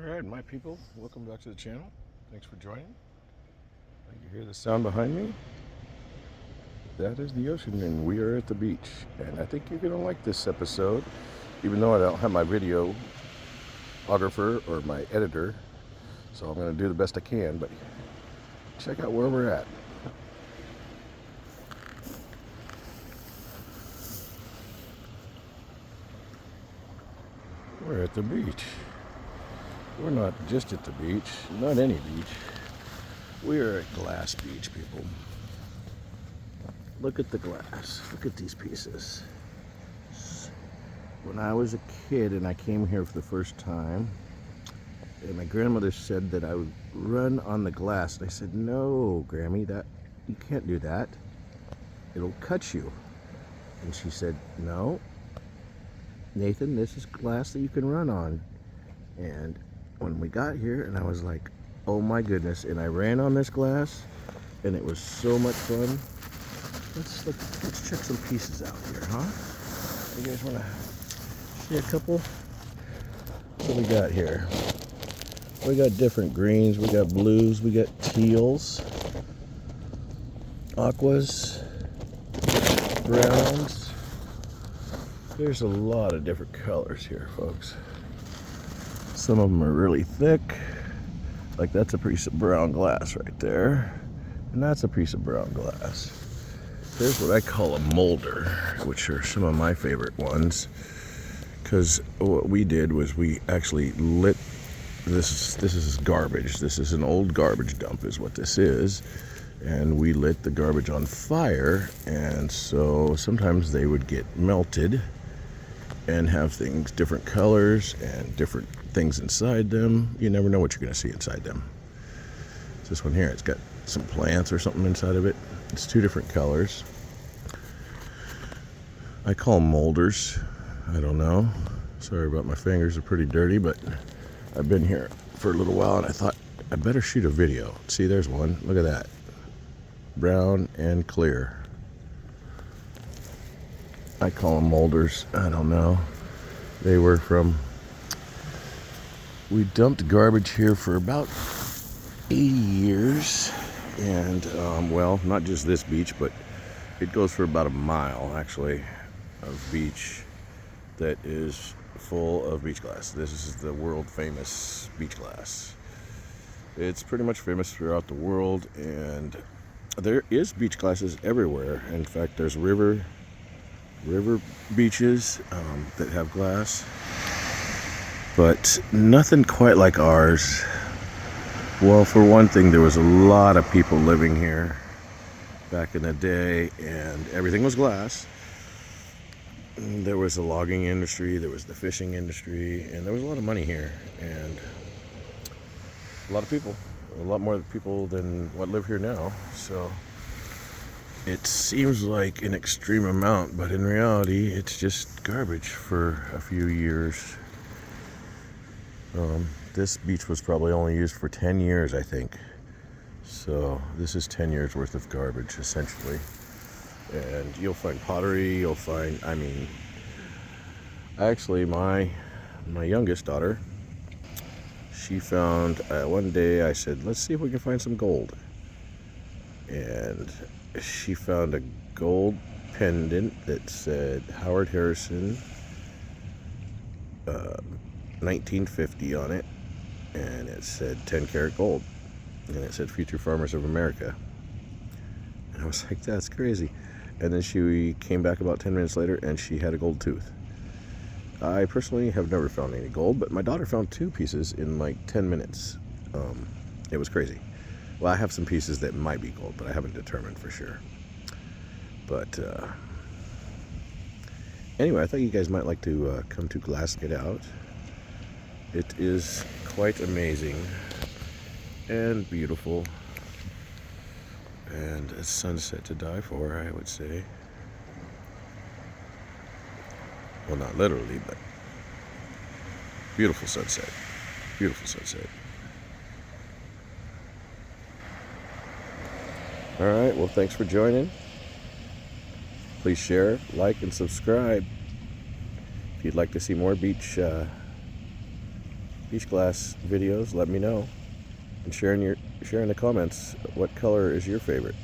Alright, my people, welcome back to the channel. Thanks for joining. You hear the sound behind me? That is the ocean, and we are at the beach. And I think you're going to like this episode, even though I don't have my videographer or my editor. So I'm going to do the best I can, but check out where we're at. We're at the beach. We're not just at the beach, not any beach. We are at Glass Beach, people. Look at the glass. Look at these pieces. When I was a kid and I came here for the first time, and my grandmother said that I would run on the glass. And I said, no, Grammy, that you can't do that. It'll cut you. And she said, no, Nathan, this is glass that you can run on. And when we got here, and I was like, oh my goodness, and I ran on this glass, and it was so much fun. Let's check some pieces out here, huh? You guys want to see a couple? What do we got here? We got different greens, we got blues, we got teals, aquas, browns. There's a lot of different colors here, folks. Some of them are really thick. Like that's a piece of brown glass right there. And that's a piece of brown glass. Here's what I call a molder, which are some of my favorite ones. Because what we did was we actually lit, this is garbage. This is an old garbage dump is what this is. And we lit the garbage on fire. And so sometimes they would get melted and have things, different colors and different things inside them. You never know what you're going to see inside them. This one here, it's got some plants or something inside of it. It's two different colors. I call them molders. I don't know. Sorry about my fingers, they're pretty dirty, but I've been here for a little while and I thought I better shoot a video. See, there's one. Look at that. Brown and clear. I call them molders. I don't know. They were from... We dumped garbage here for about 80 years. And, well, not just this beach, but it goes for about a mile, actually, of beach that is full of beach glass. This is the world famous beach glass. It's pretty much famous throughout the world, and there is beach glasses everywhere. In fact, there's river beaches that have glass, but nothing quite like ours. Well, for one thing, there was a lot of people living here back in the day, and everything was glass. There was the logging industry, there was the fishing industry, and there was a lot of money here, and a lot of people, a lot more people than what live here now. So it seems like an extreme amount, but in reality, it's just garbage for a few years. This beach was probably only used for 10 years, I think. So this is 10 years worth of garbage, essentially. And you'll find pottery, you'll find, actually my youngest daughter, she found, one day I said, let's see if we can find some gold. And she found a gold pendant that said Howard Harrison 1950 on it, and it said 10 karat gold, and it said Future Farmers of America. And I was like, that's crazy. And then she came back about 10 minutes later and she had a gold tooth. I personally have never found any gold, but my daughter found two pieces in like 10 minutes. It was crazy. Well, I have some pieces that might be gold, but I haven't determined for sure. But anyway, I thought you guys might like to come to Glass Get Out. It is quite amazing and beautiful, and a sunset to die for, I would say. Well, not literally, but beautiful sunset. Beautiful sunset. All right, well, thanks for joining. Please share, like, and subscribe if you'd like to see more beach beach glass videos, let me know. And share in the comments what color is your favorite.